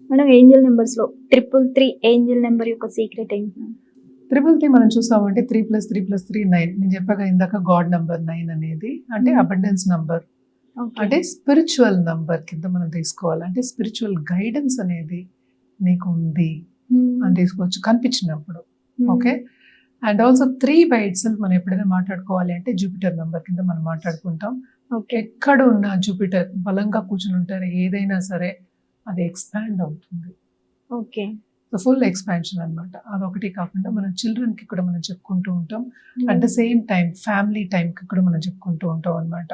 Madam Angel నెంబర్స్‌లో 333 Angel number యొక్క secret ఏంటి ma'am? 333 మనం చూసామంటే 3+3+3 9. నేను చెప్పాగా ఇందాక గాడ్ నంబర్ 9 అనేది అంటే అబండెన్స్ నంబర్. ఓకే. అంటే స్పిరిచువల్ నంబర్ కింద మనం తీసుకోవాలి. అంటే స్పిరిచువల్ గైడెన్స్ అనేది నీకు ఉంది అని తీసుకోవచ్చు కనిపించినప్పుడు. Okay. And also 3 by itself మనం ఎప్పుడైనా మాట్లాడుకోవాలి అంటే జూపిటర్ నంబర్ కింద మనం మాట్లాడుకుంటాం. ఓకే. ఎక్కడ ఉన్న జూపిటర్ బలంగా కూర్చుని ఉంటారు ఏదైనా సరే అది ఎక్స్పాండ్ అవుతుంది. ఓకే. సో ఫుల్ ఎక్స్పాన్షన్ అనమాట. అదొకటి కాకుండా మన చిల్డ్రన్కి కూడా మనం చెప్పుకుంటూ ఉంటాం. At the same time family టైంకి కూడా మనం చెప్పుకుంటూ ఉంటాం అనమాట.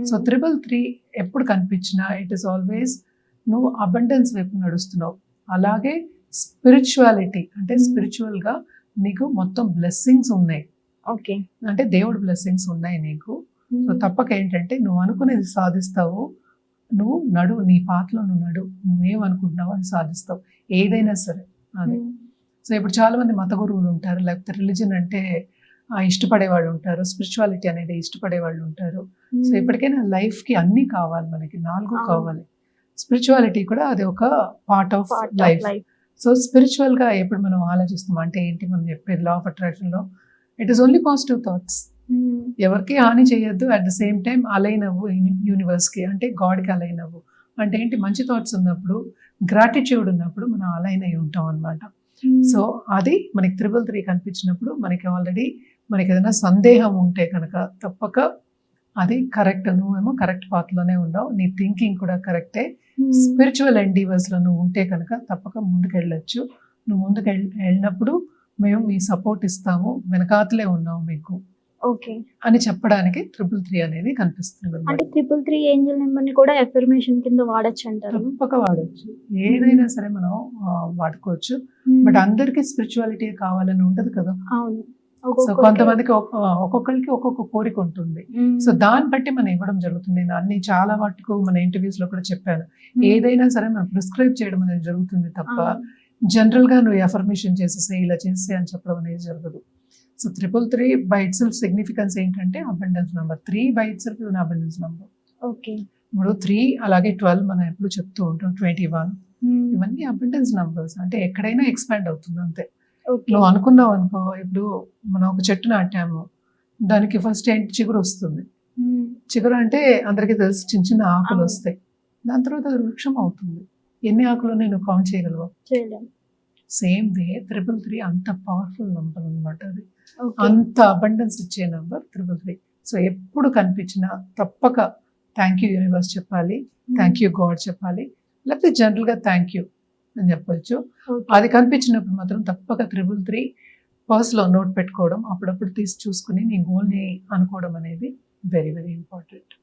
సో 333 ఎప్పుడు కనిపించినా ఇట్ ఈస్ ఆల్వేస్ నువ్వు అబండెన్స్ వైపు నడుస్తున్నావు. అలాగే స్పిరిచువాలిటీ అంటే స్పిరిచువల్గా నీకు మొత్తం బ్లెస్సింగ్స్ ఉన్నాయి. ఓకే. అంటే దేవుడి బ్లెస్సింగ్స్ ఉన్నాయి నీకు. సో తప్పక ఏంటంటే నువ్వు అనుకునేది సాధిస్తావు. నువ్వు నడు, నీ పాటలో నువ్వు నడు, నువ్వేమనుకుంటున్నావు అది సాధిస్తావు ఏదైనా సరే. అది సో ఇప్పుడు చాలా మంది మత గురువులు ఉంటారు, లేకపోతే రిలీజన్ అంటే ఇష్టపడే వాళ్ళు ఉంటారు, స్పిరిచువాలిటీ అనేది ఇష్టపడే వాళ్ళు ఉంటారు. సో ఎప్పటికైనా లైఫ్కి అన్నీ కావాలి, మనకి 4 కావాలి. స్పిరిచువాలిటీ కూడా అది ఒక పార్ట్ ఆఫ్ లైఫ్. సో స్పిరిచువల్గా ఎప్పుడు మనం ఆలోచిస్తాం అంటే ఏంటి మనం చెప్పేది లా ఆఫ్ అట్రాక్షన్లో it is only positive thoughts. ఎవరికి హాని చేయొద్దు, at the same time align అవ్వు యూనివర్స్కి, అంటే గాడ్కి అలైన్ అవ్వు. అంటే ఏంటి మంచి థాట్స్ ఉన్నప్పుడు, గ్రాటిట్యూడ్ ఉన్నప్పుడు మనం అలైన్ అయి ఉంటాం అనమాట. సో అది మనకి 333 కనిపించినప్పుడు మనకి ఆల్రెడీ మనకి ఏదైనా సందేహం ఉంటే కనుక తప్పక అది కరెక్ట్, నువ్వేమో కరెక్ట్ పాత్లోనే ఉన్నావు, నీ థింకింగ్ కూడా కరెక్టే. స్పిరిచువల్ ఎండీవర్స్లో నువ్వు ఉంటే కనుక తప్పక ముందుకెళ్ళచ్చు. నువ్వు ముందుకు వెళ్ళినప్పుడు మేము మీ సపోర్ట్ ఇస్తాము, వెనకాతలే ఉన్నాము మీకు ఓకే అని చెప్పడానికి 333 అనేది కనిపిస్తుంది. అంటే 333 ఏంజెల్ నెంబర్‌ని కూడా అఫర్మేషన్ కింద వాడొచ్చు అంటారు. తప్పక వాడచ్చు, ఏదైనా సరే మనం వాడుకోవచ్చు. బట్ అందరికీ స్పిరిచువాలిటీ కావాలని ఉండదు కదా. అవును. సో కొంతమందికి ఒక్కొక్కరికి ఒక్కొక్క కోరిక ఉంటుంది. సో దాన్ని బట్టి మనం ఇవ్వడం జరుగుతుంది. నేను అన్ని చాలా వాటికు మన ఇంటర్వ్యూస్ లో కూడా చెప్పాను, ఏదైనా సరే మనం ప్రిస్క్రైబ్ చేయడం అనేది జరుగుతుంది తప్ప జనరల్ గా నువ్వు అఫర్మేషన్ చేసేసే ఇలా చేసే అని చెప్పడం అనేది జరగదు. So 333 by itself significance ఏంటంటే abundance number. 3 by itself is abundance number. Okay. ఇప్పుడు 3 అలాగే 12 మనం ఎప్పుడు చెప్తూ ఉంటాం, 21 ఇవన్నీ అబండెన్స్ నంబర్స్. అంటే ఎక్కడైనా ఎక్స్పాండ్ అవుతుంది అంతే. నువ్వు అనుకున్నావు అనుకో, ఇప్పుడు మనం ఒక చెట్టు నాటాము, దానికి ఫస్ట్ ఏంటి చిగురు వస్తుంది. చిగురు అంటే అందరికీ తెలుసు, చిన్న చిన్న ఆకులు వస్తాయి, దాని తర్వాత అది వృక్షం అవుతుంది. ఎన్ని ఆకులు నేను కౌంట్ చేయగలవా? సేమ్ వే 333 అంత పవర్ఫుల్ నెంబర్ అనమాట. అది అంత అబండెన్స్ ఇచ్చే నెంబర్ 333. సో ఎప్పుడు కనిపించినా తప్పక థ్యాంక్ యూ యూనివర్స్ చెప్పాలి, థ్యాంక్ యూ గాడ్ చెప్పాలి, లేకపోతే జనరల్గా థ్యాంక్ యూ అని చెప్పొచ్చు. అది కనిపించినప్పుడు మాత్రం తప్పక 333 పర్స్లో నోట్ పెట్టుకోవడం, అప్పుడప్పుడు తీసి చూసుకుని నీ గోల్ని అనుకోవడం అనేది వెరీ వెరీ ఇంపార్టెంట్.